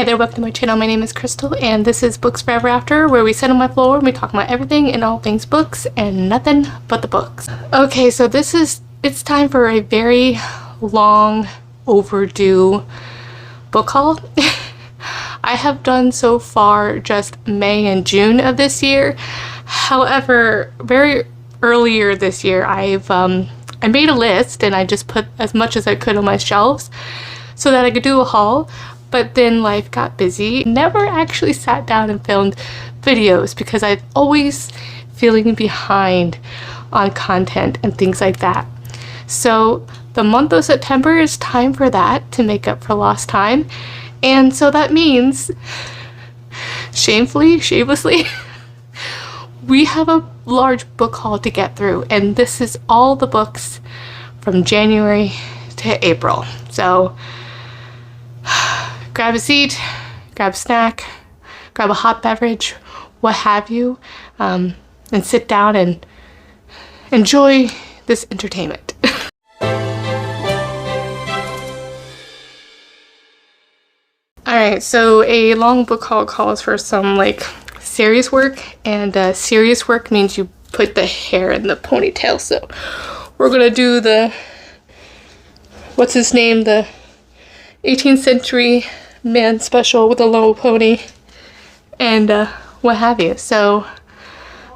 there, welcome to my channel. My name is Crystal and this is Books Forever After, where we sit on my floor and we talk about everything and all things books and nothing but the books. Okay, so it's time for a very long overdue book haul. I have done so far just May and June of this year. However, very earlier this year I made a list and I just put as much as I could on my shelves so that I could do a haul. But then life got busy. Never actually sat down and filmed videos because I'm always feeling behind on content and things like that. So the month of September is time for that, to make up for lost time. And so that means, shamelessly, we have a large book haul to get through. And this is all the books from January to April. So grab a seat, grab a snack, grab a hot beverage, what have you, and sit down and enjoy this entertainment. Alright, so a long book haul calls for some serious work, and serious work means you put the hair in the ponytail. So we're gonna do the, what's his name, the 18th century man special with a low pony and what have you. So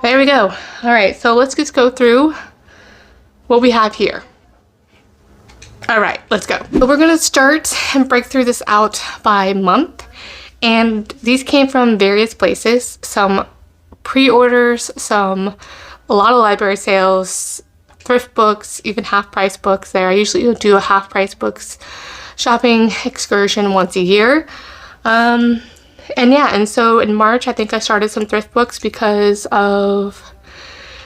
there we go. All right, so let's just go through what we have here. All right, let's go. So we're gonna start and break through this out by month, and these came from various places. Some pre-orders, a lot of library sales, thrift books, even half-price books there. I usually do a half-price books shopping excursion once a year. And yeah, and so in March I think I started some thrift books because of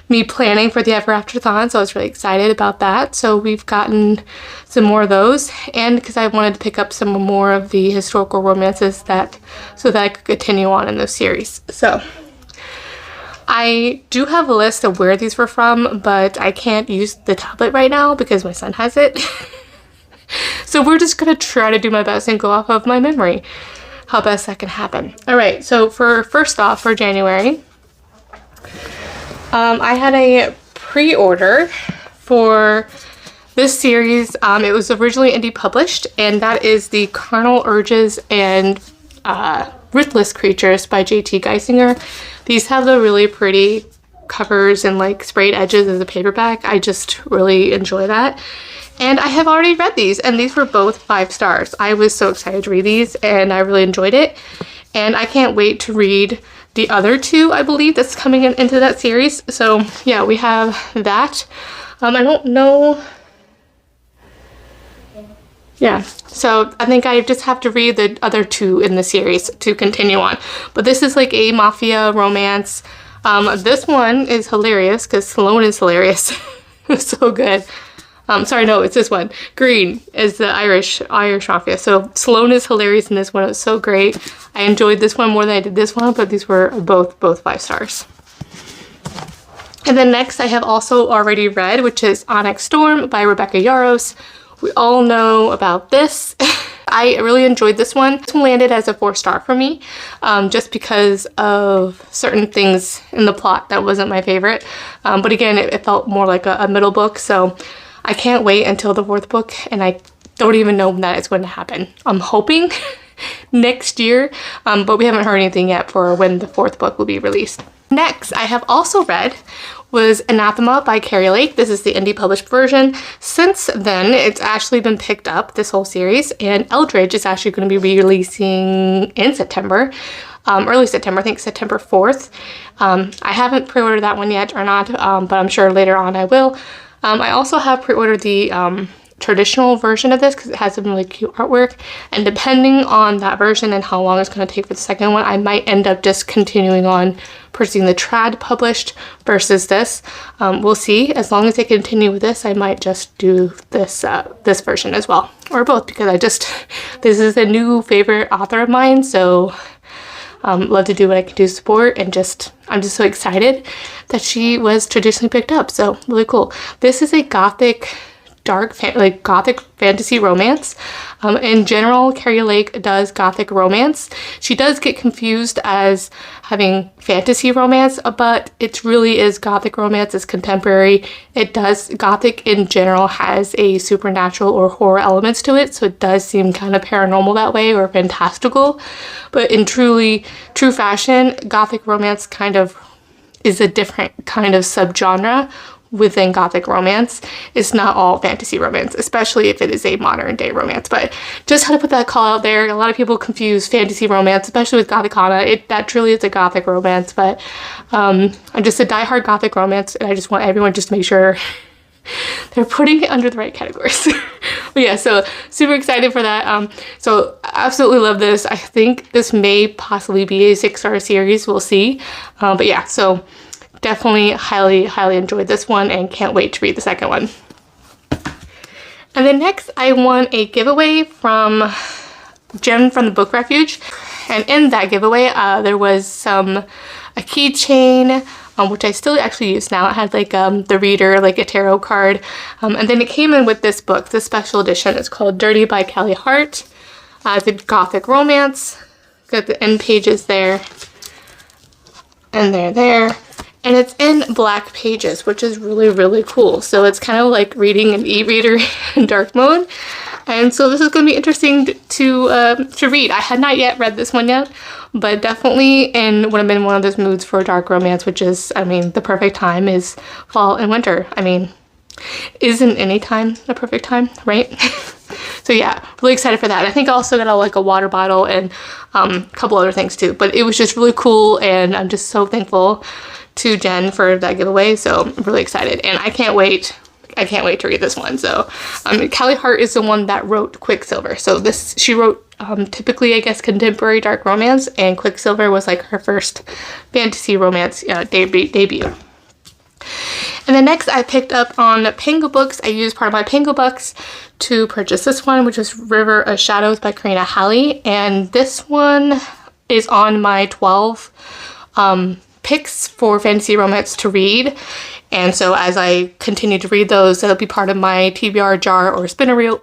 me planning for the Ever After-thon, so I was really excited about that. So we've gotten some more of those, and because I wanted to pick up some more of the historical romances so that I could continue on in those series. So I do have a list of where these were from, but I can't use the tablet right now because my son has it. So we're just gonna try to do my best and go off of my memory, how best that can happen. All right, so first off, for January, I had a pre-order for this series. It was originally indie published, and that is the Carnal Urges and Ruthless Creatures by J.T. Geisinger. These have the really pretty covers and sprayed edges as a paperback. I just really enjoy that. And I have already read these, and these were both 5 stars. I was so excited to read these, and I really enjoyed it. And I can't wait to read the other 2, I believe, that's coming into that series. So yeah, we have that. I don't know. Yeah, so I think I just have to read the other 2 in the series to continue on. But this is like a mafia romance. This one is hilarious because Sloane is hilarious. It's so good. Sorry, no, it's this one. Green is the Irish mafia. So Sloane is hilarious in this one. It was so great. I enjoyed this one more than I did this one, but these were both 5 stars. And then next I have also already read, which is Onyx Storm by Rebecca Yarros. We all know about this. I really enjoyed this one. This one landed as a 4-star for me, just because of certain things in the plot that wasn't my favorite. But again, it felt more like a middle book, so I can't wait until the 4th book, and I don't even know when that is going to happen. I'm hoping next year, but we haven't heard anything yet for when the 4th book will be released. Next, I have also read was Anathema by Carrie Lake. This is the indie published version. Since then, it's actually been picked up, this whole series, and Eldridge is actually going to be re-releasing in September. Early September, I think September 4th. I haven't pre-ordered that one yet or not, but I'm sure later on I will. I also have pre-ordered the traditional version of this because it has some really cute artwork, and depending on that version and how long it's going to take for the second one, I might end up just continuing on purchasing the trad published versus this. We'll see. As long as they continue with this, I might just do this this version as well, or both, because this is a new favorite author of mine, so love to do what I can do to support, and I'm just so excited that she was traditionally picked up. So really cool. This is a gothic like gothic fantasy romance. In general, Carrie Lake does gothic romance. She does get confused as having fantasy romance, but it really is gothic romance. It's contemporary. Gothic in general has a supernatural or horror elements to it, so it does seem kind of paranormal that way or fantastical. But in true fashion, gothic romance kind of is a different kind of subgenre within gothic romance. It's not all fantasy romance, especially if it is a modern day romance. But just had to put that call out there. A lot of people confuse fantasy romance, especially with Gothicana. That truly is a gothic romance, but I'm just a diehard gothic romance, and I just want everyone just to make sure they're putting it under the right categories. But yeah, so super excited for that. So absolutely love this. I think this may possibly be a 6-star series. We'll see. But yeah, so definitely highly enjoyed this one and can't wait to read the second one. And then next I won a giveaway from Jen from the Book Refuge, and in that giveaway there was a keychain, which I still actually use now. It had like the reader, like a tarot card, and then it came in with this book, this special edition. It's called Dirty by Kelly Hart. It's a gothic romance. Got the end pages there, and they're there. And it's in black pages, which is really cool. So it's kind of like reading an e-reader in dark mode. And so this is going to be interesting to read. I had not yet read this one yet, but definitely would have been one of those moods for dark romance, which is, I mean, the perfect time is fall and winter. I mean, isn't any time the perfect time, right? So yeah, really excited for that. I think I also got like a water bottle and a couple other things too. But it was just really cool, and I'm just so thankful to Jen for that giveaway. So I'm really excited, and I can't wait to read this one. So Kelly Hart is the one that wrote Quicksilver. So she wrote typically, I guess, contemporary dark romance, and Quicksilver was like her first fantasy romance debut. And then next I picked up on Pango Books. I used part of my Pango Bucks to purchase this one, which is River of Shadows by Karina Halley. And this one is on my 12 picks for fantasy romance to read. And so as I continue to read those, that'll be part of my TBR jar or spinner wheel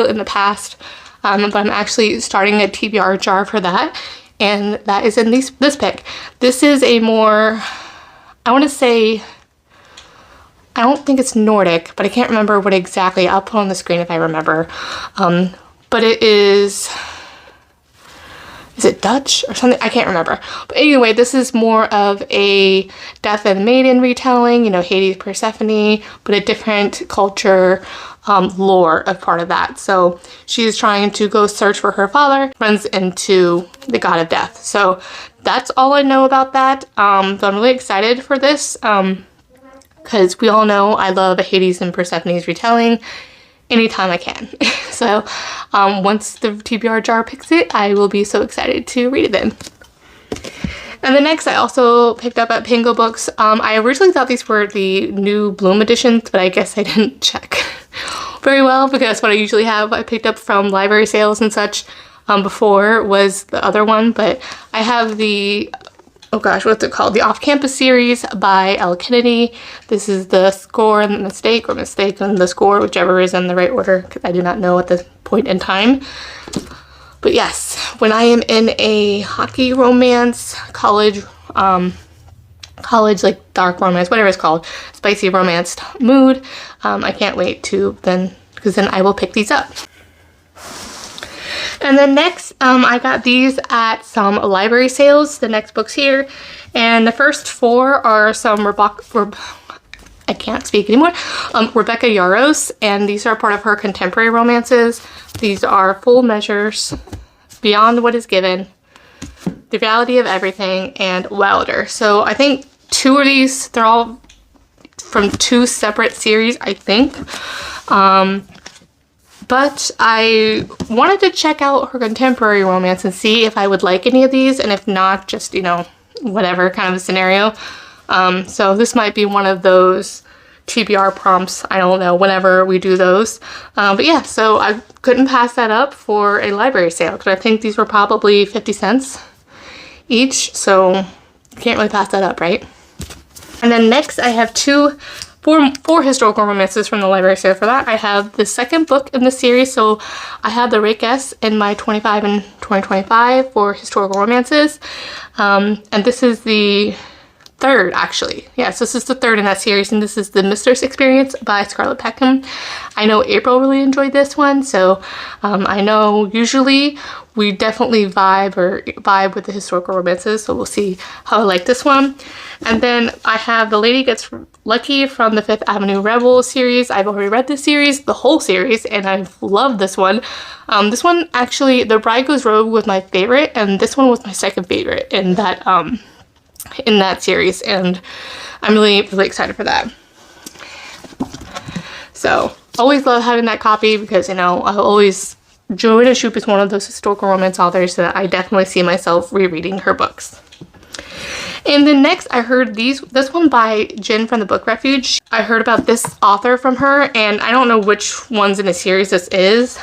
in the past. But I'm actually starting a TBR jar for that. And that is in this pick. This is a more, I want to say, I don't think it's Nordic, but I can't remember what exactly. I'll put on the screen if I remember. But it is it Dutch or something? I can't remember. But anyway, this is more of a Death and Maiden retelling, you know, Hades, Persephone, but a different culture, lore of part of that. So she's trying to go search for her father, runs into the god of death. So that's all I know about that. So I'm really excited for this. Because we all know I love a Hades and Persephone's retelling anytime I can. So once the TBR jar picks it, I will be so excited to read it then. And the next I also picked up at Pango Books. I originally thought these were the new Bloom editions, but I guess I didn't check very well because that's what I usually have. I picked up from library sales and such before was the other one, but I have the, oh gosh, what's it called? The Off-Campus series by Elle Kennedy. This is the Score and the Mistake, or Mistake and the Score, whichever is in the right order, because I do not know at this point in time. But yes, when I am in a hockey romance, college like dark romance, whatever it's called, spicy romance mood, I can't wait to because then I will pick these up. And then next, I got these at some library sales, the next books here. And the first four are some I can't speak anymore. Rebecca Yarros, and these are part of her contemporary romances. These are Full Measures, Beyond What Is Given, The Reality of Everything, and Wilder. So I think two of these, they're all from two separate series, I think. But I wanted to check out her contemporary romance and see if I would like any of these, and if not, just, you know, whatever kind of a scenario. So this might be one of those TBR prompts, I don't know, whenever we do those. But yeah, so I couldn't pass that up for a library sale, because I think these were probably 50 cents each, so can't really pass that up, right? And then next I have two four historical romances from the library sale for that. I have the second book in the series, so I have the Rake S in my 25 and 2025 for historical romances. And this is the third, actually. Yes, this is the third in that series, and this is The Mistress Experience by Scarlett Peckham. I know April really enjoyed this one, so I know usually we definitely vibe with the historical romances, so we'll see how I like this one. And then I have The Lady Gets Lucky from the Fifth Avenue Rebel series. I've already read this series, the whole series, and I've loved this one. This one, actually, The Bride Goes Rogue was my favorite, and this one was my second favorite in that series, and I'm really excited for that. So always love having that copy because, you know, I always, Joanna Shupe is one of those historical romance authors that I definitely see myself rereading her books. And then next I heard this one by Jen from the Book Refuge. I heard about this author from her, and I don't know which ones in the series this is.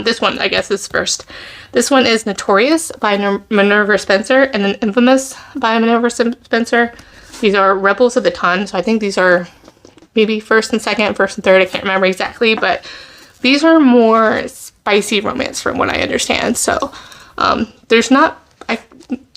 This one, I guess, is first. This one is Notorious by Minerva Spencer, and then Infamous by Minerva Spencer. These are Rebels of the Ton, so I think these are maybe first and second, first and third. I can't remember exactly, but these are more spicy romance from what I understand. So there's not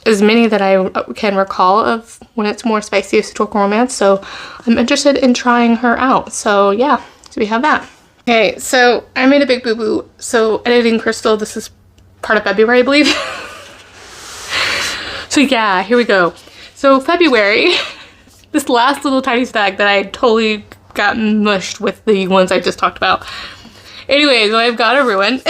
as many that I can recall of when it's more spicy historical romance. So I'm interested in trying her out. So yeah, so we have that. Okay, so I made a big boo-boo. So editing Crystal, this is part of February, I believe. So yeah, here we go. So February, this last little tiny stack that I totally got mushed with the ones I just talked about. Anyway, so I've got a Ruin.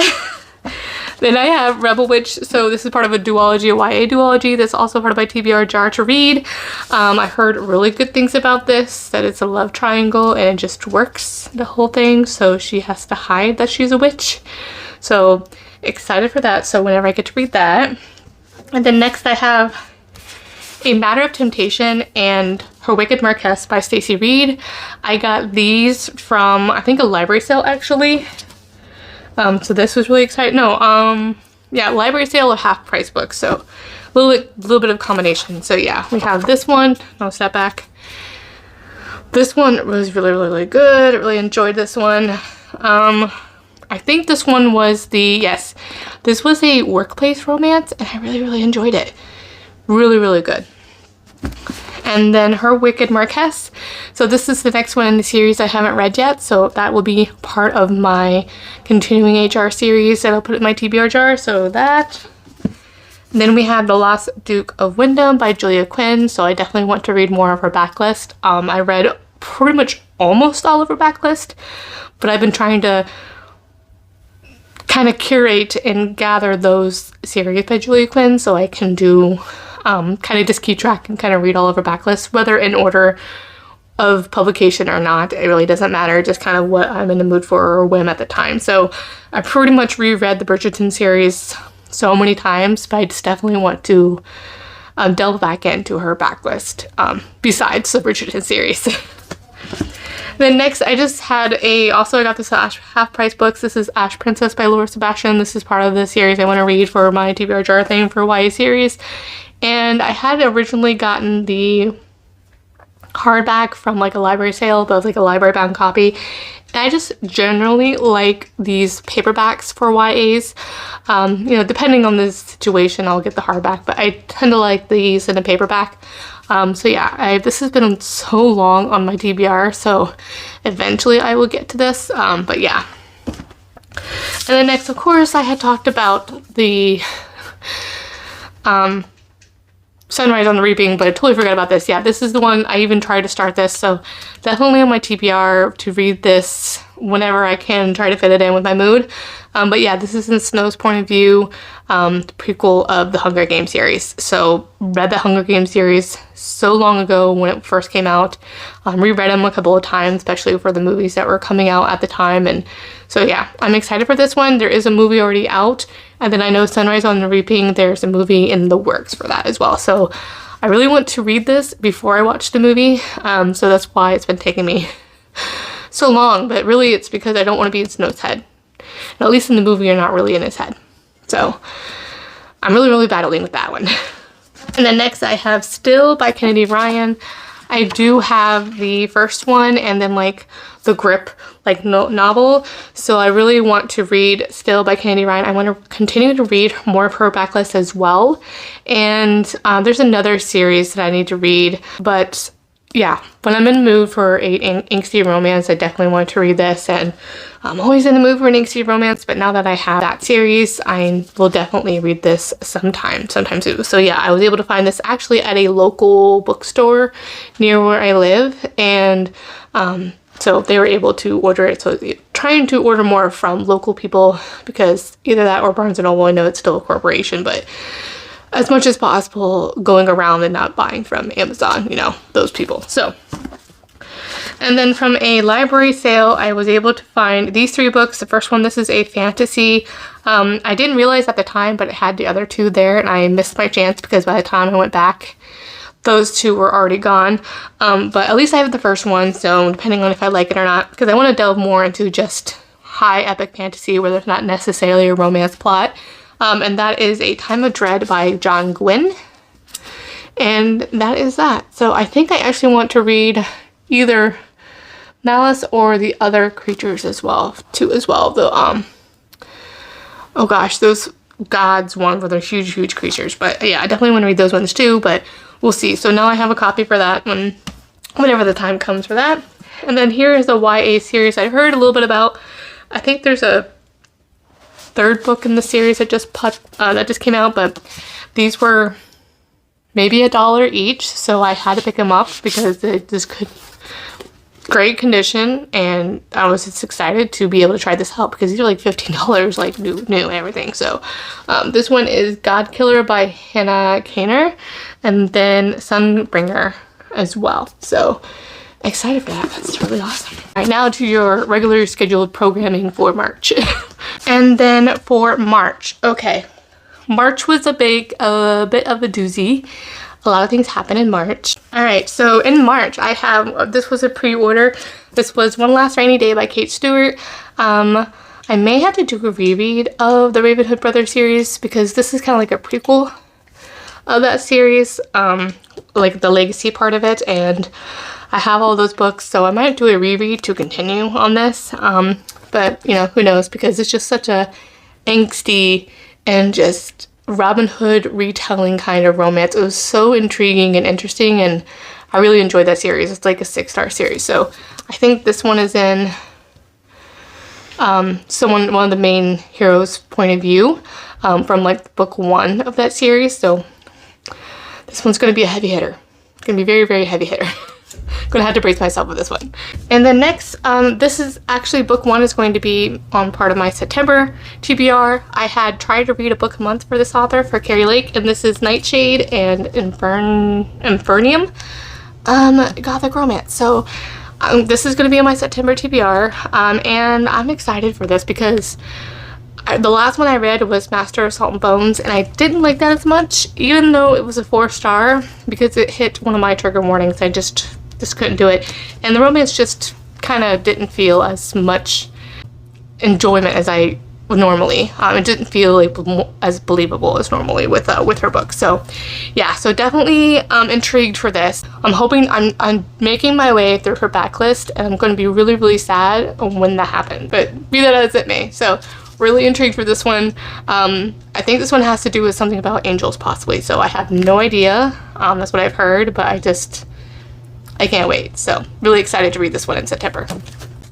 Then I have Rebel Witch. So this is part of a duology, a YA duology. That's also part of my TBR jar to read. I heard really good things about this, that it's a love triangle and it just works, the whole thing. So she has to hide that she's a witch. So excited for that. So whenever I get to read that. And then next I have A Matter of Temptation and Her Wicked Marquess by Stacey Reid. I got these from, I think, a library sale actually. So this was really exciting. No, yeah, library sale of half price books. So a little bit of combination. So yeah, we have this one. I'll step back. This one was really good. I really enjoyed this one. I think this one was this was a workplace romance, and I really enjoyed it. Really good. And then Her Wicked Marquess. So this is the next one in the series I haven't read yet, so that will be part of my continuing HR series that I'll put in my TBR jar, so that. And then we have The Lost Duke of Wyndham by Julia Quinn, so I definitely want to read more of her backlist. I read pretty much almost all of her backlist, but I've been trying to kind of curate and gather those series by Julia Quinn so I can do kind of just keep track and kind of read all of her backlist, whether in order of publication or not. It really doesn't matter, just kind of what I'm in the mood for or whim at the time. So I pretty much reread the Bridgerton series so many times, but I just definitely want to delve back into her backlist besides the Bridgerton series. Then next I just had I got this at half price books. This is Ash Princess by Laura Sebastian. This is part of the series I want to read for my TBR jar thing for YA series. And I had originally gotten the hardback from like a library sale, but it was like a library bound copy. And I just generally like these paperbacks for YAs. You know, depending on the situation, I'll get the hardback, but I tend to like these in a paperback. So yeah, this has been so long on my TBR, so eventually I will get to this, but yeah. And then next, of course, I had talked about the Sunrise on the Reaping, but I totally forgot about this. Yeah, this is the one, I even tried to start this, so definitely on my TBR to read this whenever I can, try to fit it in with my mood. But yeah, this is in Snow's point of view, the prequel of the Hunger Games series. So read the Hunger Games series so long ago when it first came out. Reread them a couple of times, especially for the movies that were coming out at the time. And so yeah, I'm excited for this one. There is a movie already out. And then I know Sunrise on the Reaping, there's a movie in the works for that as well. So I really want to read this before I watch the movie. So that's why it's been taking me so long. But really it's because I don't want to be in Snow's head. And at least in the movie, you're not really in his head. So I'm really battling with that one. And then next I have Still by Kennedy Ryan. I do have the first one and then like the Grip like novel, so I really want to read Still by Candy Ryan. I want to continue to read more of her backlist as well, and there's another series that I need to read, but yeah, when I'm in the mood for an angsty romance, I definitely want to read this, and I'm always in the mood for an angsty romance, but now that I have that series, I will definitely read this sometime soon. So yeah, I was able to find this actually at a local bookstore near where I live, and so they were able to order it. So trying to order more from local people, because either that or Barnes & Noble, I know it's still a corporation, but as much as possible going around and not buying from Amazon, you know, those people. So, and then from a library sale, I was able to find these 3 books. The first one, this is a fantasy. I didn't realize at the time, but it had the other 2 there, and I missed my chance because by the time I went back, those 2 were already gone. But at least I have the first one, so depending on if I like it or not, because I want to delve more into just high epic fantasy where there's not necessarily a romance plot. And that is A Time of Dread by John Gwynne. And that is that. So I think I actually want to read either Malice or the other creatures as well, The, oh gosh, those gods one where they're huge creatures. But yeah, I definitely want to read those ones too, but we'll see. So now I have a copy for that whenever the time comes for that. And then here is the YA series I heard a little bit about. I think there's a 3rd book in the series that just came out, but these were maybe $1 each, so I had to pick them up because they just great condition, and I was just excited to be able to try this out because these are like $15, like new and everything. So this one is God Killer by Hannah Kaner, and then Sunbringer as well. So excited for that. That's really awesome. All right, now to your regular scheduled programming for March. And then for March, okay, March was a bit of a doozy. A lot of things happened in March. All right, so in March, I have, this was a pre-order. This was One Last Rainy Day by Kate Stewart. I may have to do a reread of the Ravenhood Brothers series because this is kind of like a prequel of that series, like the legacy part of it, and I have all those books, so I might do a reread to continue on this. But, you know, who knows, because it's just such a angsty and just Robin Hood retelling kind of romance. It was so intriguing and interesting, and I really enjoyed that series. It's like a 6-star series. So I think this one is in one of the main heroes' point of view from like book 1 of that series. So this one's going to be a heavy hitter. It's going to be very heavy hitter. Gonna have to brace myself with this one. And then next, this is actually book 1 is going to be on part of my September TBR. I had tried to read a book a month for this author, for Carrie Lake, and this is Nightshade and Infernium Gothic Romance. So this is going to be on my September TBR, and I'm excited for this because the last one I read was Master of Salt and Bones, and I didn't like that as much, even though it was a 4-star, because it hit one of my trigger warnings. I just couldn't do it, and the romance just kind of didn't feel as much enjoyment as I would normally. It didn't feel like as believable as normally with her book. So yeah, so definitely intrigued for this. I'm hoping I'm making my way through her backlist, and I'm going to be really sad when that happens, but be that as it may. So really intrigued for this one. I think this one has to do with something about angels possibly, so I have no idea. That's what I've heard, but I can't wait. So really excited to read this one in September.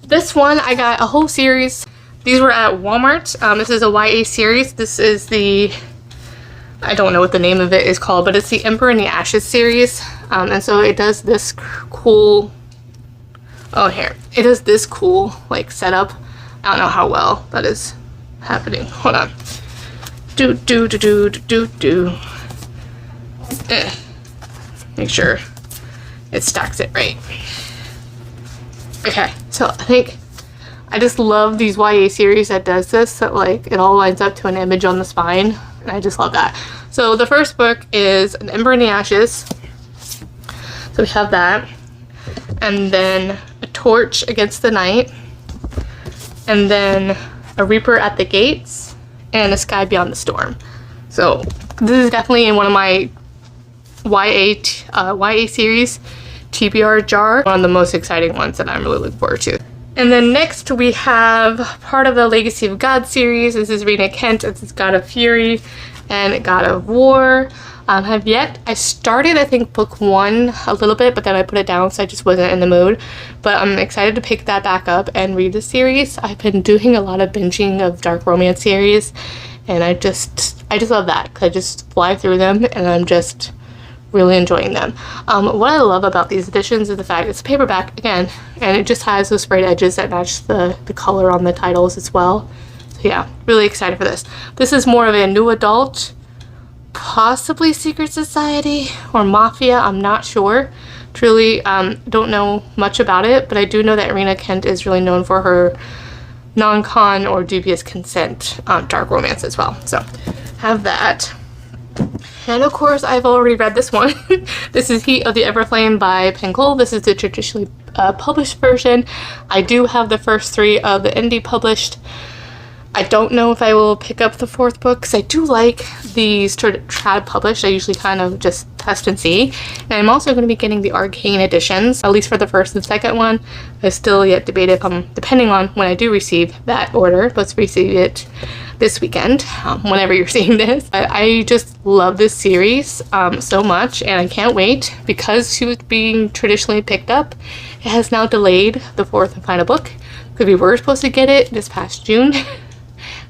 This one, I got a whole series. These were at Walmart. This is a YA series. This is the, I don't know what the name of it is called, but it's the Emperor in the Ashes series. And so it does this cool, it does this cool like setup. I don't know how well that is happening. Hold on. Make sure it stacks it right. Okay, so I just love these YA series that does this, that like it all lines up to an image on the spine, and I just love that. So the first book is An Ember in the Ashes. So we have that, and then A Torch Against the Night, and then A Reaper at the Gates, and A Sky Beyond the Storm. So this is definitely in one of my YA series TBR jar. One of the most exciting ones that I'm really looking forward to. And then next we have part of the Legacy of God series. This is Rena Kent. It's God of Fury and God of War. I started, I think, book 1 a little bit, but then I put it down, so I just wasn't in the mood. But I'm excited to pick that back up and read the series. I've been doing a lot of binging of dark romance series, and I just love that, because I just fly through them, and I'm just really enjoying them. What I love about these editions is the fact it's a paperback again, and it just has those sprayed edges that match the color on the titles as well. So yeah, really excited for this. This is more of a new adult, possibly secret society or mafia. I'm not sure. Truly don't know much about it, but I do know that Rena Kent is really known for her non-con or dubious consent dark romance as well. So have that. And of course, I've already read this one. This is Heat of the Everflame by Pango. This is the traditionally published version. I do have the first 3 of the indie published. I don't know if I will pick up the 4th book, because I do like these trad published. I usually kind of just test and see. And I'm also going to be getting the Arcane editions, at least for the 1st and 2nd one. I still yet debate if I'm, depending on when I do receive that order. Let's receive it this weekend, whenever you're seeing this. I just love this series so much, and I can't wait, because she was being traditionally picked up. It has now delayed the 4th and final book, because we were supposed to get it this past June.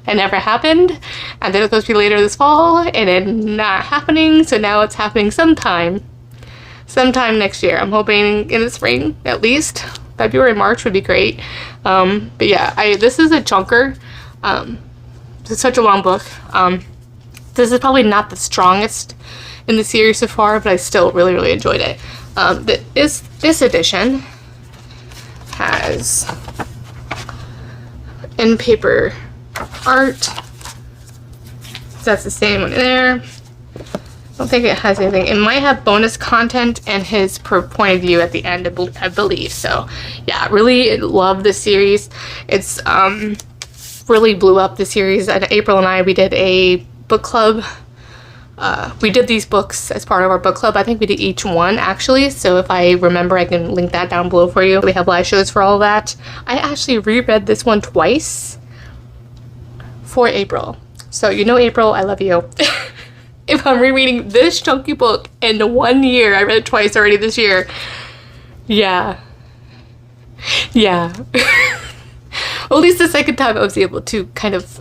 It never happened, and then it was supposed to be later this fall, and then not happening, so now it's happening sometime next year. I'm hoping in the spring, at least. February, March would be great. But yeah, this is a chunker. It's such a long book. This is probably not the strongest in the series so far, but I still really, really enjoyed it. This edition has in paper art. So that's the same one there. I don't think it has anything. It might have bonus content and his point of view at the end, I believe. So yeah, really love this series. It's really blew up the series. And April and I, we did a book club. We did these books as part of our book club. I think we did each one, actually. So if I remember, I can link that down below for you. We have live shows for all of that. I actually reread this one twice for April. So you know, April, I love you. If I'm rereading this chunky book in 1 year, I read it twice already this year. Yeah. Well, at least the second time I was able to kind of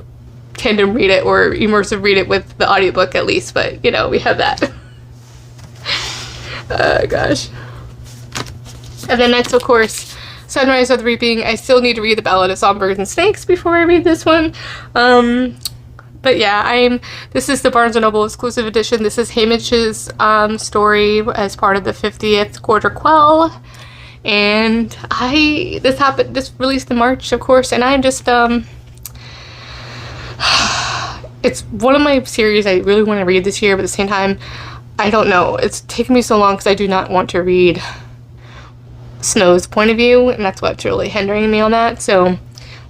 tandem read it or immersive read it with the audiobook at least, but you know, we have that. Gosh. And then next, of course, Sunrise of the Reaping. I still need to read The Ballad of Songbirds and Snakes before I read this one. But yeah, this is the Barnes & Noble exclusive edition. This is Hamish's story as part of the 50th Quarter Quell. And this released in March, of course, and I'm just, it's one of my series I really want to read this year, but at the same time, I don't know. It's taken me so long because I do not want to read Snow's point of view, and that's what's really hindering me on that. So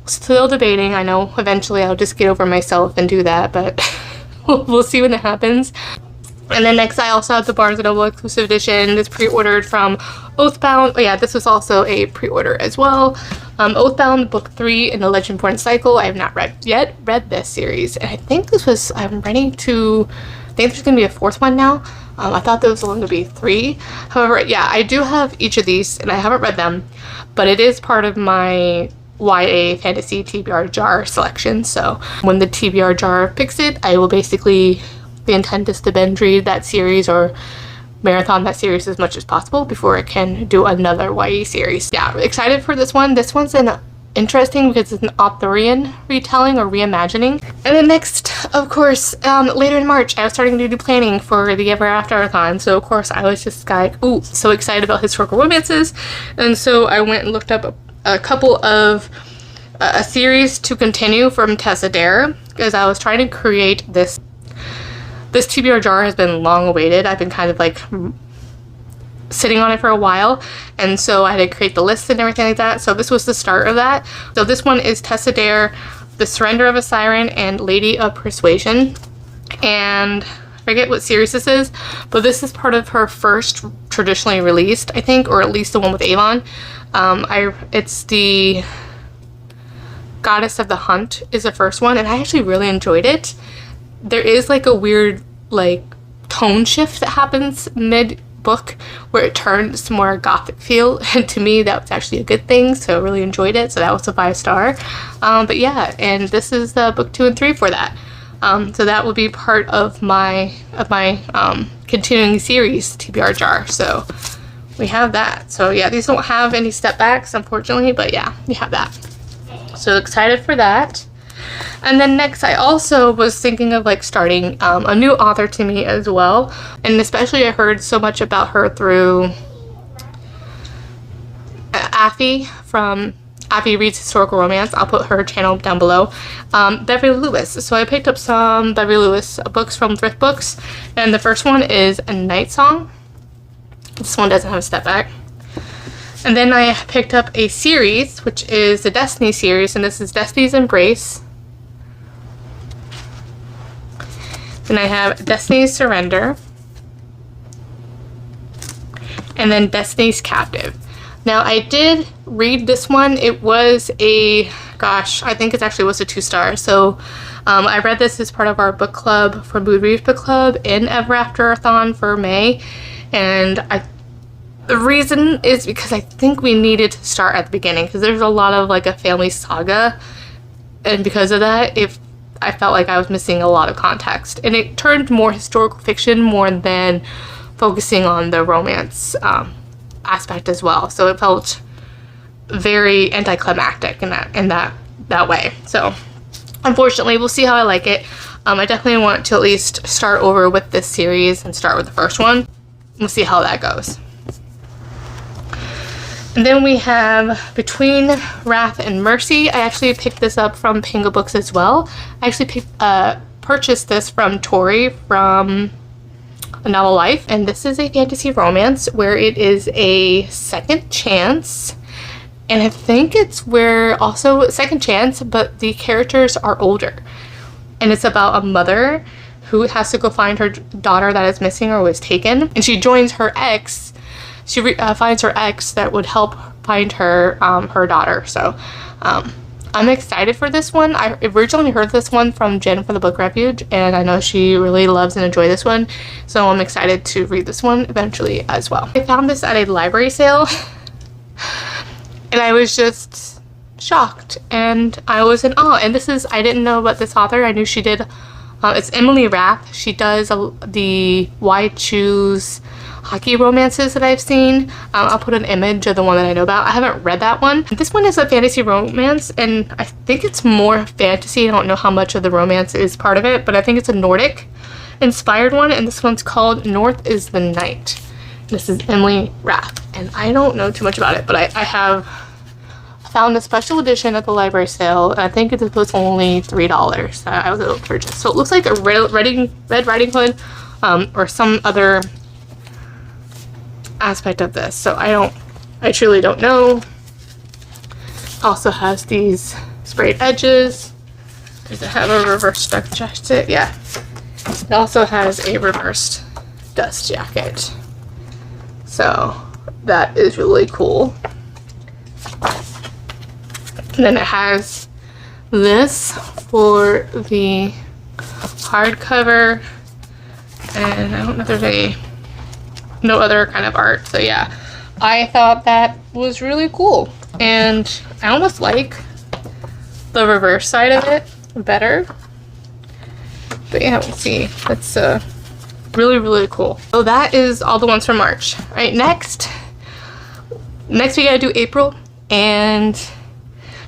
still debating. I know eventually I'll just get over myself and do that, but we'll see when it happens. And then next, I also have the Barnes & Noble exclusive edition. This pre-ordered from Oathbound. Oh yeah, this was also a pre-order as well. Oathbound, book 3 in the Legend-Born cycle. I have not read this series, and I think I'm ready to, I think there's going to be a 4th one now. I thought there was only going to be 3. However, yeah, I do have each of these, and I haven't read them, but it is part of my YA fantasy TBR jar selection. So when the TBR jar picks it, I will basically, the intent is to binge read that series or marathon that series as much as possible before I can do another YA series. Yeah, excited for this one. This one's interesting because it's an Arthurian retelling or reimagining. And then next, of course, later in March, I was starting to do planning for the Ever After-a-thon. So of course I was just like, ooh, so excited about historical romances. And so I went and looked up a couple of a series to continue from Tessa Dare, because I was trying to create this TBR jar has been long awaited. I've been kind of like sitting on it for a while, and so I had to create the list and everything like that. So this was the start of that. So this one is Tessa Dare, The Surrender of a Siren, and Lady of Persuasion. And forget what series this is, but this is part of her first traditionally released, I think, or at least the one with Avon. It's the Goddess of the Hunt is the first one, and I actually really enjoyed it. There is like a weird like tone shift that happens mid-book where it turns more gothic feel, and to me that was actually a good thing, so I really enjoyed it. So that was a 5-star. But yeah, and this is the book 2 and 3 for that. So that will be part of my continuing series TBR jar. So we have that. So yeah, these don't have any step backs unfortunately, but yeah, we have that. So excited for that. And then next, I also was thinking of like starting a new author to me as well, and especially I heard so much about her through Affy from Affy Reads Historical Romance. I'll put her channel down below. Beverly Lewis. So I picked up some Beverly Lewis books from Thrift Books, and the first one is A Night Song. This one doesn't have a step back. And then I picked up a series, which is the Destiny series, and this is Destiny's Embrace. Then I have Destiny's Surrender. And then Destiny's Captive. Now I did read this one. It was a, gosh, I think it actually was a 2-star. So I read this as part of our book club for Mood Reads Book Club in Ever After-a-thon for May. And the reason is because I think we needed to start at the beginning, because there's a lot of like a family saga, and because of that, I felt like I was missing a lot of context, and it turned more historical fiction more than focusing on the romance aspect as well. So it felt very anticlimactic in that way. So unfortunately, we'll see how I like it. I definitely want to at least start over with this series and start with the first one. We'll see how that goes. And then we have Between Wrath and Mercy. I actually picked this up from Pango Books as well. I actually purchased this from Tori from A Novel Life, and this is a fantasy romance where it is a second chance, and I think it's where also second chance, but the characters are older, and it's about a mother who has to go find her daughter that is missing or was taken, and she joins her ex. She finds her ex that would help find her her daughter. So I'm excited for this one. I originally heard this one from Jen from the Book Refuge, and I know she really loves and enjoys this one, so I'm excited to read this one eventually as well. I found this at a library sale, and I was just shocked, and I was in awe. And this is, I didn't know about this author. I knew she did, it's Emily Rath. She does the Why Choose hockey romances that I've seen. I'll put an image of the one that I know about. I haven't read that one. This one is a fantasy romance, and I think it's more fantasy. I don't know how much of the romance is part of it, but I think it's a Nordic inspired one, and this one's called North is the Night. This is Emily Rath, and I don't know too much about it, but I have found a special edition at the library sale, and I think it was only $3 that I was able to purchase. So it looks like a Red Riding Hood or some other aspect of this, so I truly don't know. Also has these sprayed edges. Does it have a reverse dust jacket? Yeah. It also has a reversed dust jacket, so that is really cool. And then it has this for the hardcover, and I don't know if there's no other kind of art. So yeah, I thought that was really cool, and I almost like the reverse side of it better, but yeah, we'll see. It's really, really cool. So that is all the ones for March. All right, next we gotta do April, and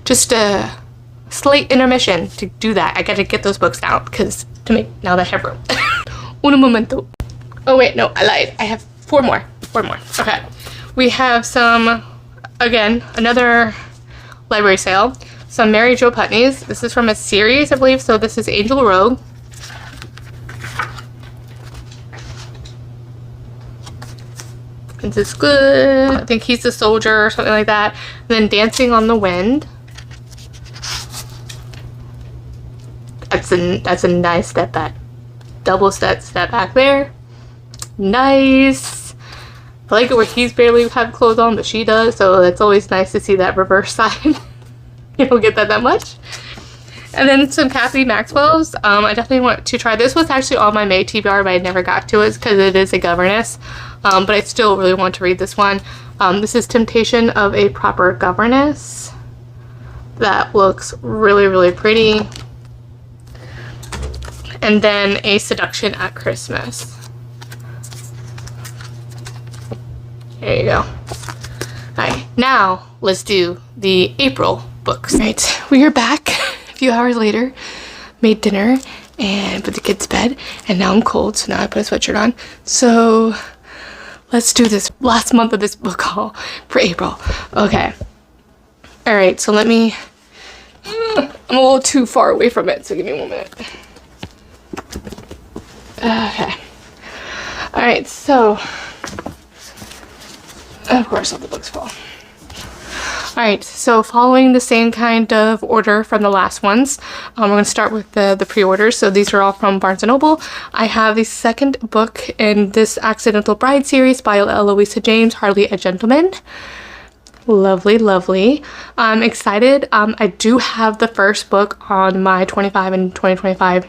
just a slight intermission to do that. I gotta get those books out because to make now that I have room. Un momento. Oh wait, no, I lied. I have four more. Okay. We have some, again, another library sale. Some Mary Jo Putney's. This is from a series, I believe. So this is Angel Rogue. This is good. I think he's a soldier or something like that. And then Dancing on the Wind. That's a nice step back. double set back there. Nice. I like it where he's barely have clothes on, but she does, so it's always nice to see that reverse side. You don't get that much. And then some Kathy Maxwell's. I definitely want to try. This was actually on my May TBR, but I never got to it because it is a governess. But I still really want to read this one. This is Temptation of a Proper Governess. That looks really, really pretty. And then A Seduction at Christmas. There you go. Alright, now let's do the April books. Alright, we are back a few hours later. Made dinner and put the kids to bed. And now I'm cold, so now I put a sweatshirt on. So let's do this last month of this book haul for April. Okay. Alright, so let me... I'm a little too far away from it, so give me 1 minute. Okay. Alright, so... Of course, all the books fall. Alright, so following the same kind of order from the last ones, we're going to start with the pre-orders. So these are all from Barnes & Noble. I have the second book in this Accidental Bride series by Eloisa James, Hardly a Gentleman. Lovely, lovely. I'm excited. I do have the first book on my 25 and 2025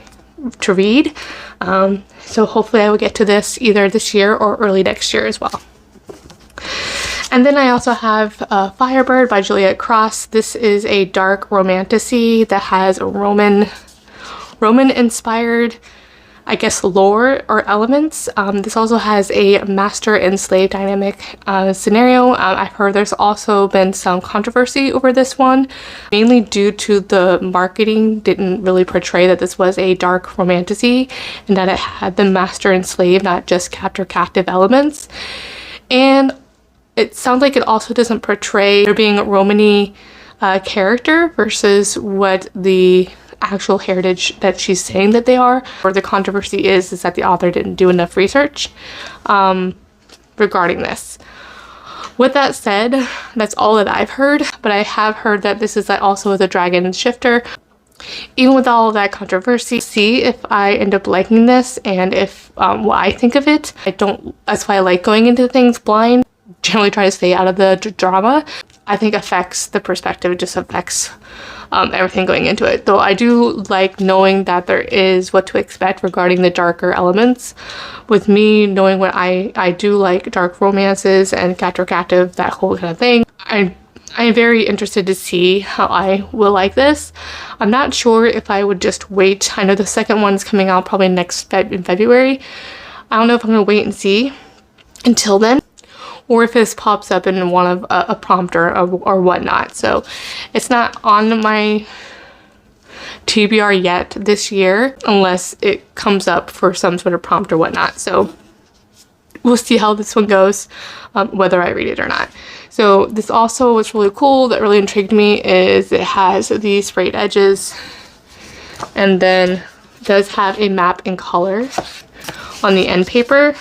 to read. So hopefully I will get to this either this year or early next year as well. And then I also have Firebird by Juliet Cross. This is a dark romantasy that has a Roman-inspired, I guess, lore or elements. This also has a master and slave dynamic scenario. I've heard there's also been some controversy over this one, mainly due to the marketing didn't really portray that this was a dark romantasy and that it had the master and slave, not just captor-captive elements. And it sounds like it also doesn't portray there being a Romany character versus what the actual heritage that she's saying that they are. Or the controversy is that the author didn't do enough research regarding this. With that said, that's all that I've heard, but I have heard that this is also the dragon shifter. Even with all of that controversy, see if I end up liking this and if what I think of it. That's why I like going into things blind. Generally try to stay out of the drama. I think affects the perspective. It just affects everything going into it. Though I do like knowing that there is what to expect regarding the darker elements. With me knowing what I do like dark romances and captor-captive, that whole kind of thing. I'm very interested to see how I will like this. I'm not sure if I would just wait. I know the second one's coming out probably in February. I don't know if I'm going to wait and see until then, or if this pops up in one of a prompt or whatnot. So it's not on my TBR yet this year unless it comes up for some sort of prompt or whatnot. So we'll see how this one goes, whether I read it or not. So this also was really cool that really intrigued me is it has these sprayed edges and then does have a map in color on the end paper.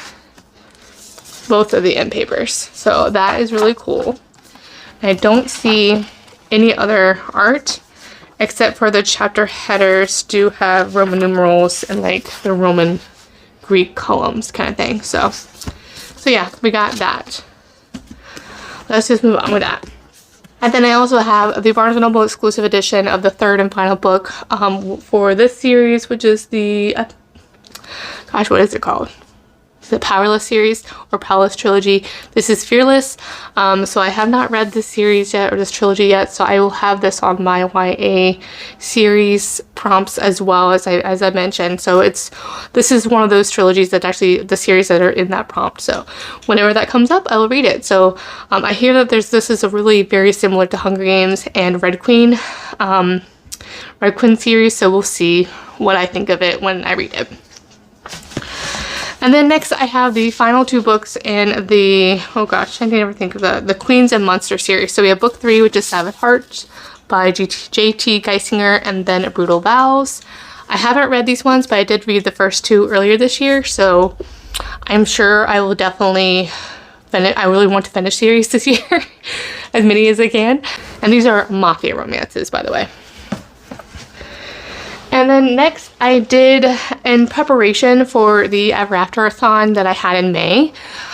Both of the end papers. So that is really cool. I don't see any other art except for the chapter headers do have Roman numerals and like the Roman Greek columns kind of thing. So yeah, we got that. Let's just move on with that. And then I also have the Barnes & Noble exclusive edition of the third and final book for this series, which is the, gosh, what is it called? The Powerless series or Powerless trilogy. This is Fearless. So I have not read this series yet or this trilogy yet, so I will have this on my YA series prompts as well as I mentioned. So this is one of those trilogies that actually the series that are in that prompt. So whenever that comes up, I will read it. So I hear that this is a really very similar to Hunger Games and Red Queen series. So we'll see what I think of it when I read it. And then next I have the final two books in the, oh gosh, I can never think of the Queens and Monster series. So we have book 3, which is Savage Hearts by J.T. Geisinger, and then Brutal Vows. I haven't read these ones, but I did read the first 2 earlier this year, so I'm sure I will definitely finish. I really want to finish series this year, as many as I can. And these are mafia romances, by the way. And then next I did, in preparation for the Ever After-a-thon that I had in May,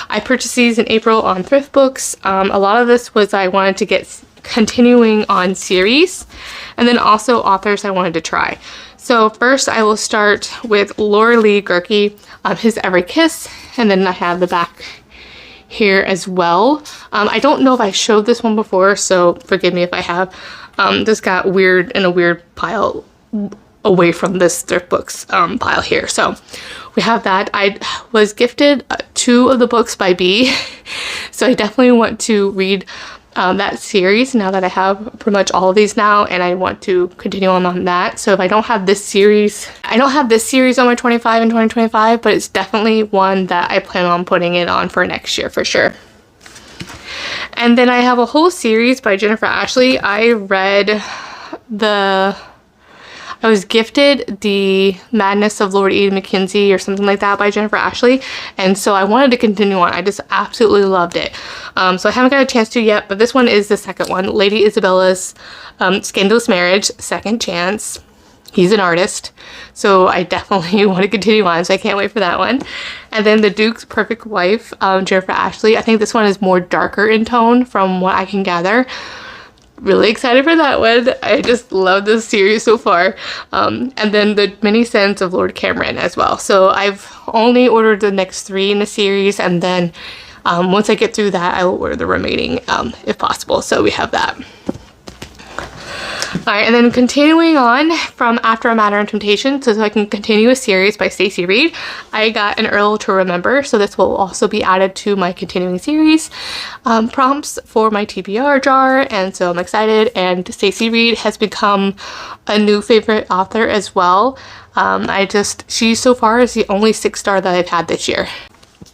I purchased these in April on Thrift Books. A lot of this was I wanted to get continuing on series, and then also authors I wanted to try. So first I will start with Laura Lee Gerke, his Every Kiss, and then I have the back here as well. I don't know if I showed this one before, so forgive me if I have. This got weird in a weird pile away from this Thrift Books pile here. So we have that. I was gifted 2 of the books by B, so I definitely want to read that series now that I have pretty much all of these now, and I want to continue on that. So if I don't have this series, I don't have this series on my 25 and 2025, but it's definitely one that I plan on putting it on for next year for sure. And then I have a whole series by Jennifer Ashley. I was gifted The Madness of Lord E. Mackenzie or something like that by Jennifer Ashley, and so I wanted to continue on. I just absolutely loved it. So I haven't got a chance to yet, but this one is the second one. Lady Isabella's Scandalous Marriage, Second Chance. He's an artist, so I definitely want to continue on, so I can't wait for that one. And then The Duke's Perfect Wife, Jennifer Ashley. I think this one is more darker in tone from what I can gather. Really excited for that one. I just love this series so far. And then The Many Sins of Lord Cameron as well. So I've only ordered the next 3 in the series, and then once I get through that, I will order the remaining if possible. So we have that. Alright, and then continuing on from After a Matter of Temptation, so I can continue a series by Stacey Reid, I got An Earl to Remember, so this will also be added to my continuing series. Prompts for my TBR jar, and so I'm excited, and Stacey Reid has become a new favorite author as well. She so far is the only 6-star that I've had this year.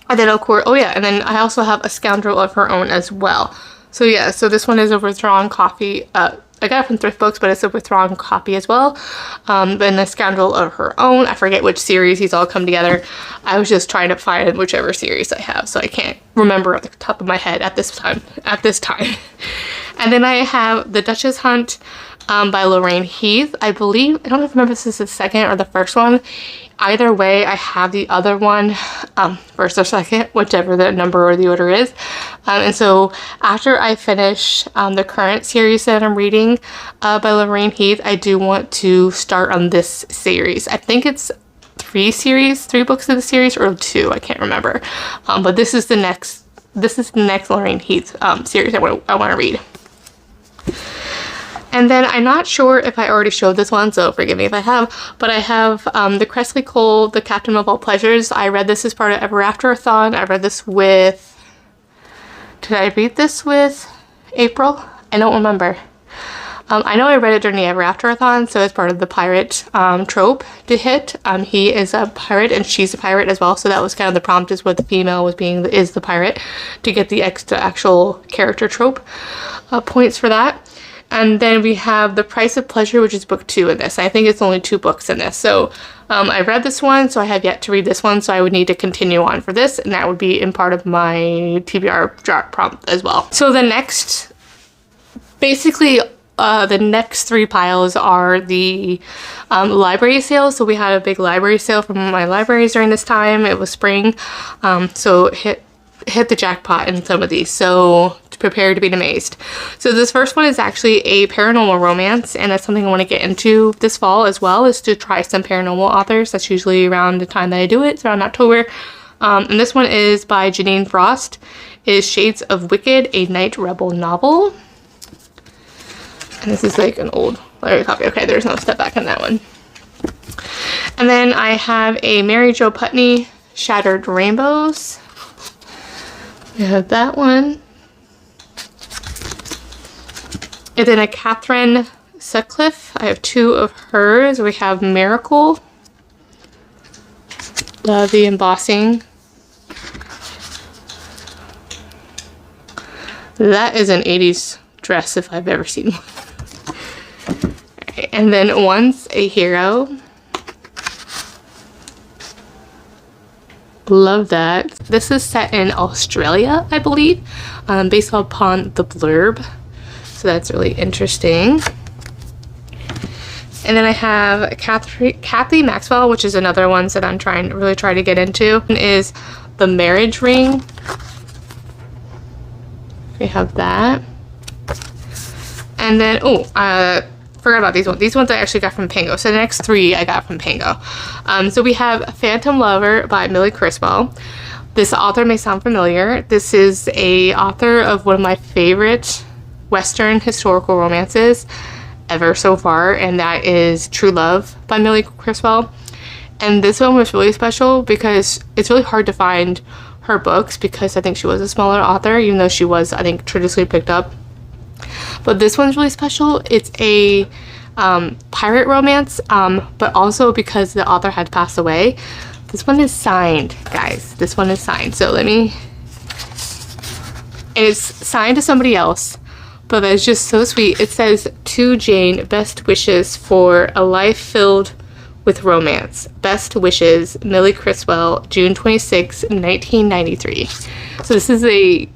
And then of course, oh yeah, and then I also have A Scoundrel of Her Own as well. So yeah, so this one is a withdrawn copy. I got it from Thrift Books, but it's a withdrawn copy as well. And A Scoundrel of Her Own, I forget which series these all come together. I was just trying to find whichever series I have, so I can't remember at the top of my head at this time. And then I have The Duchess Hunt by Lorraine Heath. I don't know if this is the second or the first one. Either way, I have the other one, first or second, whichever the number or the order is. And so after I finish the current series that I'm reading by Lorraine Heath, I do want to start on this series. I think it's 3 books of the series, or 2, I can't remember. But this is the next Lorraine Heath series I want to read. And then I'm not sure if I already showed this one, so forgive me if I have, but I have the Cressley Cole, The Captain of All Pleasures. I read this as part of Ever After-a-thon. I read this with, did I read this with April? I don't remember. I know I read it during the Ever After-a-thon, so it's part of the pirate trope to hit. He is a pirate and she's a pirate as well, so that was kind of the prompt, is what the female is the pirate, to get the actual character trope points for that. And then we have The Price of Pleasure, which is book 2 in this. I think it's only 2 books in this. So I read this one, so I have yet to read this one, so I would need to continue on for this, and that would be in part of my TBR jar prompt as well. So the next, basically the next 3 piles are the library sales. So we had a big library sale from my libraries during this time. It was spring, so hit the jackpot in some of these, so prepare to be amazed. So this first one is actually a paranormal romance, and that's something I want to get into this fall as well, is to try some paranormal authors. That's usually around the time that I do it. It's around October. And this one is by Janine Frost. It is Shades of Wicked, a Night Rebel novel. And this is like an old library copy. Okay, there's no step back on that one. And then I have a Mary Jo Putney, Shattered Rainbows. We have that one. And then a Catherine Sutcliffe. I have 2 of hers. We have Miracle. Love the embossing. That is an 80s dress if I've ever seen one. Right, and then Once a Hero. Love that. This is set in Australia, I believe, based upon the blurb. So that's really interesting. And then I have Kathy Maxwell, which is another one that I'm really trying to get into, is The Marriage Ring. We have that. And then, forgot about these ones. These ones I actually got from Pango. So the next three I got from Pango. So we have Phantom Lover by Millie Criswell. This author may sound familiar. This is a author of one of my favorite Western historical romances ever so far, and that is True Love by Millie Criswell. And this one was really special because it's really hard to find her books because I think she was a smaller author, even though she was, I think, traditionally picked up. But this one's really special. It's a pirate romance, but also because the author had passed away. This one is signed, guys. This one is signed. So and it's signed to somebody else, but it's just so sweet. It says, "To Jane, best wishes for a life filled with romance. Best wishes, Millie Criswell, June 26, 1993. So this is a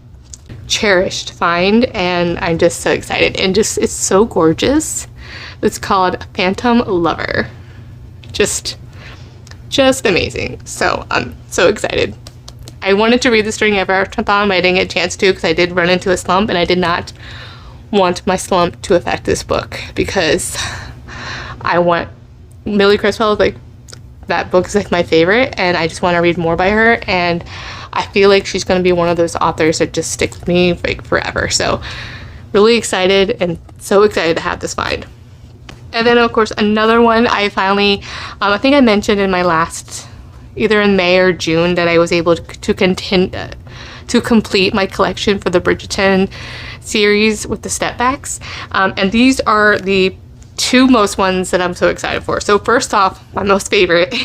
cherished find, and I'm just so excited. And it's so gorgeous. It's called Phantom Lover. Just amazing. So I'm so excited. I wanted to read this during Everflame, but I didn't get a chance to because I did run into a slump, and I did not want my slump to affect this book because I want Millie Criswell, like, that book is like my favorite, and I just want to read more by her, and I feel like she's going to be one of those authors that just stick with me like forever. So really excited, and so excited to have this find. And then, of course, another one I finally, I think I mentioned in my last, either in May or June, that I was able to complete my collection for the Bridgerton series with the step backs. And these are the two most ones that I'm so excited for. So first off, my most favorite,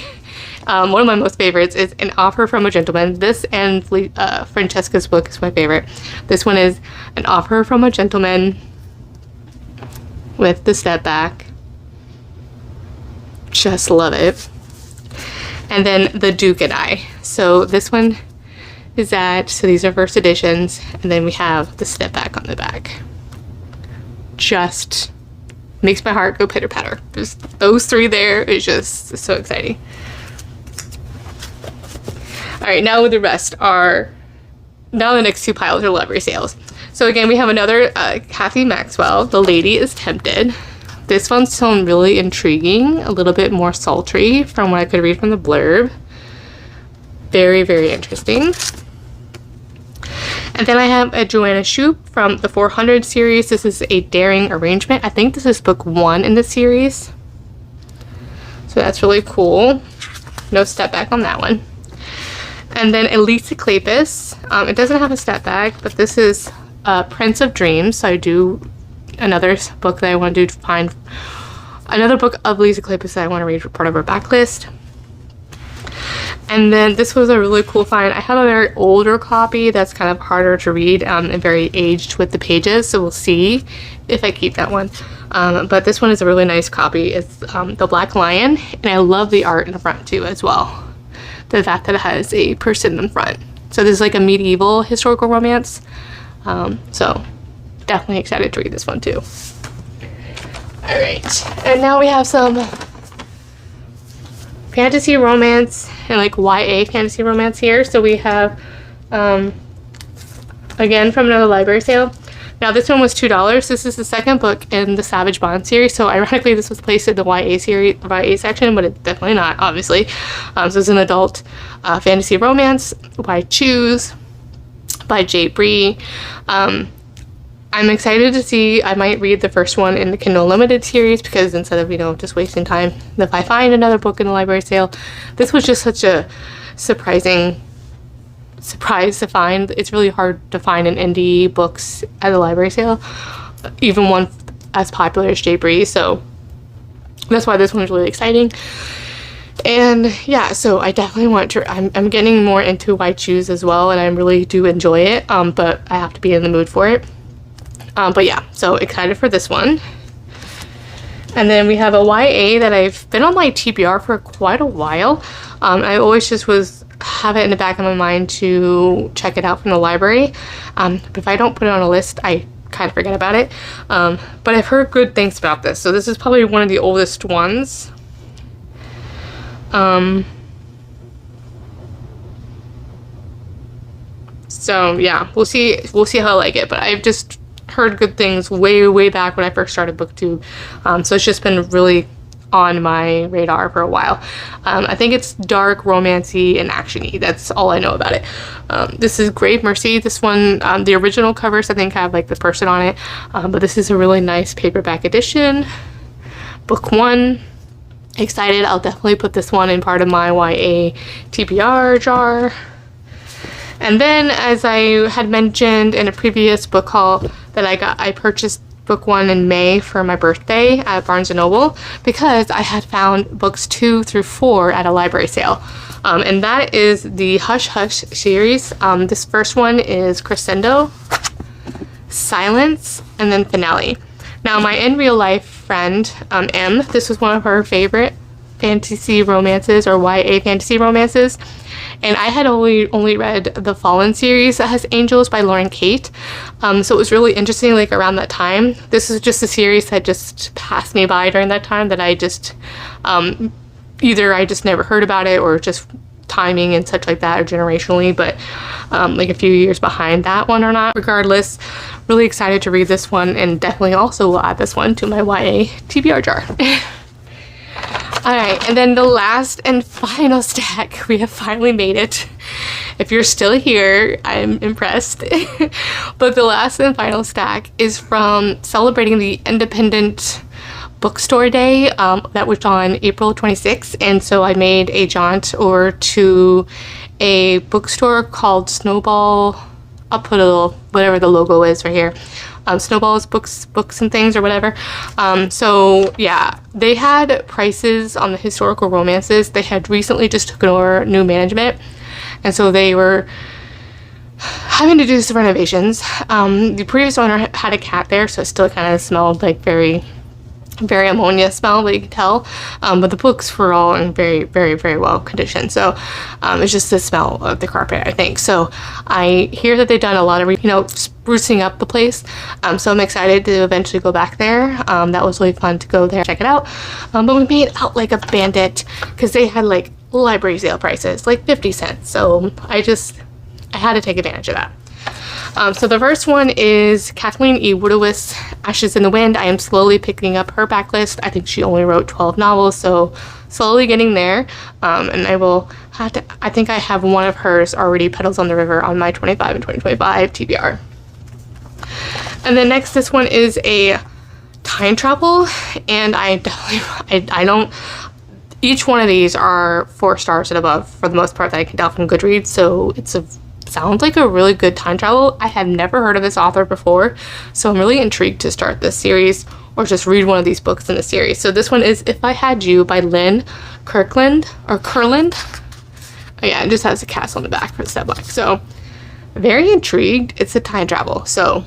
one of my most favorites is An Offer from a Gentleman. This and Francesca's book is my favorite. This one is An Offer from a Gentleman with the step back. Just love it. And then The Duke and I. So this one is so these are first editions, and then we have the step back on the back. Just makes my heart go pitter patter. Just those three there is just so exciting. All right, now the rest are, now the next two piles are library sales. So again, we have another Kathy Maxwell, The Lady is Tempted. This one's sounded really intriguing, a little bit more sultry from what I could read from the blurb. Very, very interesting. And then I have a Joanna Shoup from the 400 series. This is a daring arrangement. I think this is book 1 in the series. So that's really cool. No step back on that one. And then Elisa Clapis. It doesn't have a step back, but this is Prince of Dreams. So I do another book that I want to do to find another book of Elisa Clapis that I want to read for part of our backlist. And then this was a really cool find. I have a very older copy that's kind of harder to read and very aged with the pages, so we'll see if I keep that one. But this one is a really nice copy. It's The Black Lion, and I love the art in the front too as well. The fact that it has a person in front. So this is like a medieval historical romance. So definitely excited to read this one too. All right, and now we have some fantasy romance and like YA fantasy romance here. So we have again from another library sale. Now this one was $2. This is the second book in the Savage Bond series. So ironically this was placed in the YA series, YA section, but it's definitely not, obviously. So it's an adult fantasy romance. Why Choose by Jay Bree. I'm excited to see. I might read the first one in the Kindle Unlimited series because instead of, just wasting time, if I find another book in the library sale, this was just such a surprising surprise to find. It's really hard to find in indie books at a library sale, even one as popular as Jay Bree. So that's why this one is really exciting. And yeah, so I definitely want to, I'm getting more into Why Choose as well, and I really do enjoy it, but I have to be in the mood for it. But yeah, so excited for this one. And then we have a YA that I've been on my TBR for quite a while. I always just have it in the back of my mind to check it out from the library. But if I don't put it on a list, I kind of forget about it. But I've heard good things about this. So this is probably one of the oldest ones. So yeah, we'll see how I like it, but I've just heard good things way back when I first started booktube. So it's just been really on my radar for a while. I think it's dark, romancy, and actiony. That's all I know about it. This is Grave Mercy. This one, the original covers I think have like the person on it, but this is a really nice paperback edition. Book 1. Excited. I'll definitely put this one in part of my YA TBR jar. And then, as I had mentioned in a previous book haul, that I purchased book 1 in May for my birthday at Barnes & Noble because I had found books 2 through 4 at a library sale. And that is the Hush Hush series. This first one is Crescendo, Silence, and then Finale. Now, my in real life friend, M, this was one of her favorite fantasy romances or YA fantasy romances. And I had only read the Fallen series that has Angels by Lauren Kate. So it was really interesting, like around that time. This is just a series that just passed me by during that time that I just, either I just never heard about it or just timing and such like that or generationally, but like a few years behind that one or not. Regardless, really excited to read this one and definitely also will add this one to my YA TBR jar. Alright, and then the last and final stack, we have finally made it. If you're still here, I'm impressed. But the last and final stack is from celebrating the Independent Bookstore Day that was on April 26th, and so I made a jaunt over to a bookstore called Snowball. I'll put a little, whatever the logo is right here. Snowball's books and things or whatever. So yeah, they had prices on the historical romances. They had recently just taken over new management, and so they were having to do some renovations. The previous owner had a cat there, so it still kind of smelled like very ammonia smell, but you can tell. But the books were all in very well condition. So it's just the smell of the carpet, I think. So I hear that they've done a lot of, sprucing up the place. So I'm excited to eventually go back there. That was really fun to go there, check it out. But we made out like a bandit because they had like library sale prices, like 50 cents. So I had to take advantage of that. So the first one is Kathleen E. Woodowith's Ashes in the Wind. I am slowly picking up her backlist. I think she only wrote 12 novels, so slowly getting there. And I will have to, I think I have one of hers already, Petals on the River, on my 25 and 2025 TBR. And then next, this one is a time travel, and I don't, each one of these are 4 stars and above for the most part that I can tell from Goodreads, so sounds like a really good time travel. I have never heard of this author before, so I'm really intrigued to start this series or just read one of these books in the series. So this one is If I Had You by Lynn Kirkland. Oh yeah, it just has a castle on the back for the step back. So very intrigued. It's a time travel, so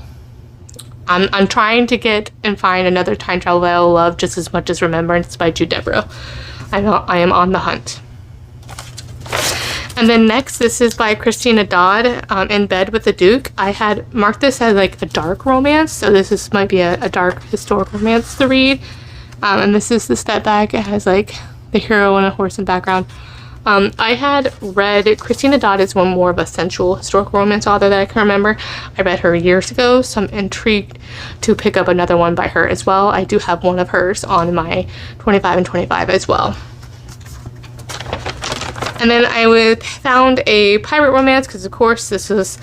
I'm trying to get and find another time travel that I will love just as much as Remembrance by Jude Deveraux. I am on the hunt. And then next, this is by Christina Dodd, In Bed with the Duke. I had marked this as like a dark romance, so this might be a dark historical romance to read. And this is the step back. It has like the hero and a horse in the background. I had read, Christina Dodd is one more of a sensual historical romance author that I can remember. I read her years ago, so I'm intrigued to pick up another one by her as well. I do have one of hers on my 25 and 25 as well. And then I found a pirate romance because, of course, this was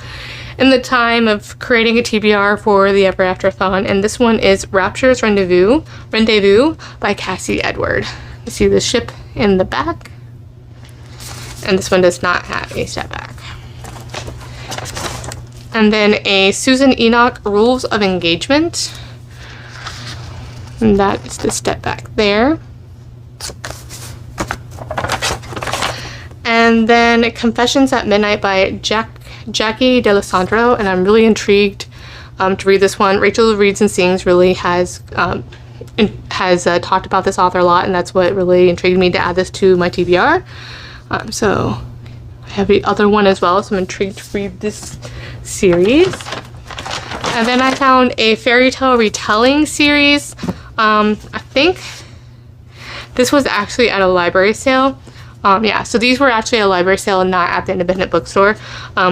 in the time of creating a TBR for the Ever After-thon. And this one is Rapture's Rendezvous by Cassie Edward. You see the ship in the back. And this one does not have a step back. And then a Susan Enoch Rules of Engagement. And that is the step back there. And then Confessions at Midnight by Jackie D'Alessandro, and I'm really intrigued to read this one. Rachel Reads and Sings really has talked about this author a lot, and that's what really intrigued me to add this to my TBR. So I have the other one as well, so I'm intrigued to read this series. And then I found a fairy tale retelling series. I think this was actually at a library sale. Yeah, so these were actually a library sale, not at the independent bookstore.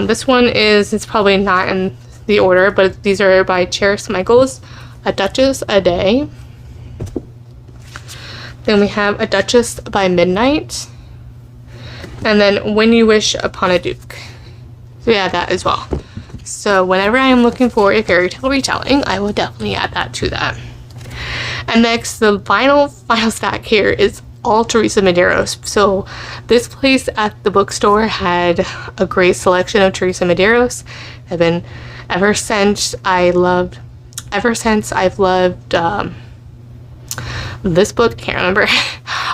This one it's probably not in the order, but these are by Cheris Michaels, A Duchess a Day. Then we have A Duchess by Midnight. And then When You Wish Upon a Duke. So yeah, that as well. So whenever I am looking for a fairy tale retelling, I will definitely add that to that. And next, the final stack here is all Teresa Medeiros. So this place at the bookstore had a great selection of Teresa Medeiros. Ever since I've loved this book, can't remember.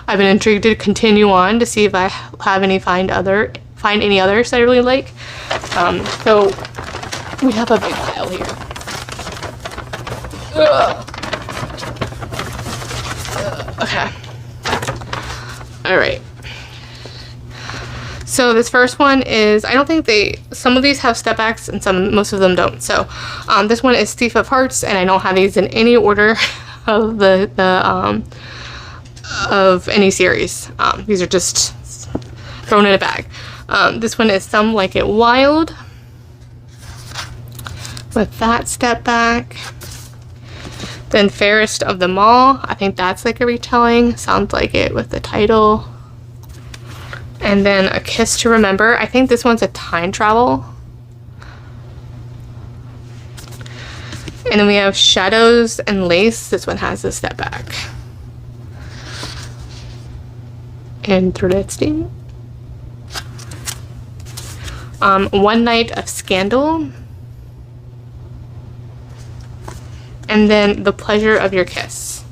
I've been intrigued to continue on to see if I have find any others that I really like. So we have a big pile here. Okay. All right. So this first one is, I don't think some of these have step backs and most of them don't. So this one is Thief of Hearts, and I don't have these in any order of of any series. These are just thrown in a bag. This one is Some Like It Wild with that step back. Then Fairest of Them All. I think that's like a retelling. Sounds like it with the title. And then A Kiss to Remember. I think this one's a time travel. And then we have Shadows and Lace. This one has a step back. And Thrifty. One Night of Scandal. And then The Pleasure of Your Kiss.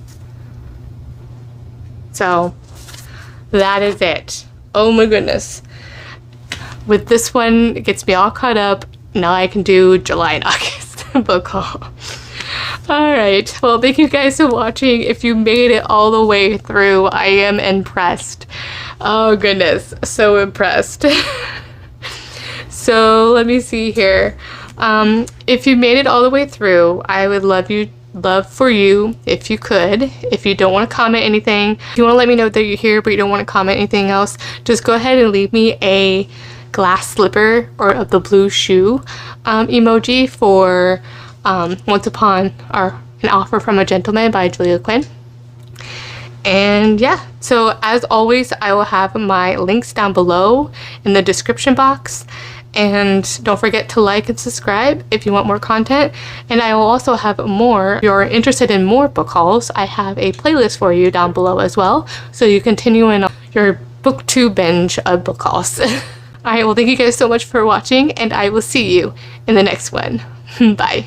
So that is it. Oh my goodness. With this one, it gets me all caught up. Now I can do July and August book haul. Alright, well, thank you guys for watching. If you made it all the way through, I am impressed. Oh goodness, so impressed. So let me see here. If you made it all the way through, I would love for you if you could. If you don't want to comment anything, if you want to let me know that you're here but you don't want to comment anything else, just go ahead and leave me a glass slipper or of the blue shoe emoji for Once Upon An Offer from a Gentleman by Julia Quinn. And yeah, so as always, I will have my links down below in the description box. And don't forget to like and subscribe if you want more content. And I will also have more. If you're interested in more book hauls, I have a playlist for you down below as well. So you continue in your booktube binge of book hauls. Alright, well, thank you guys so much for watching, and I will see you in the next one. Bye.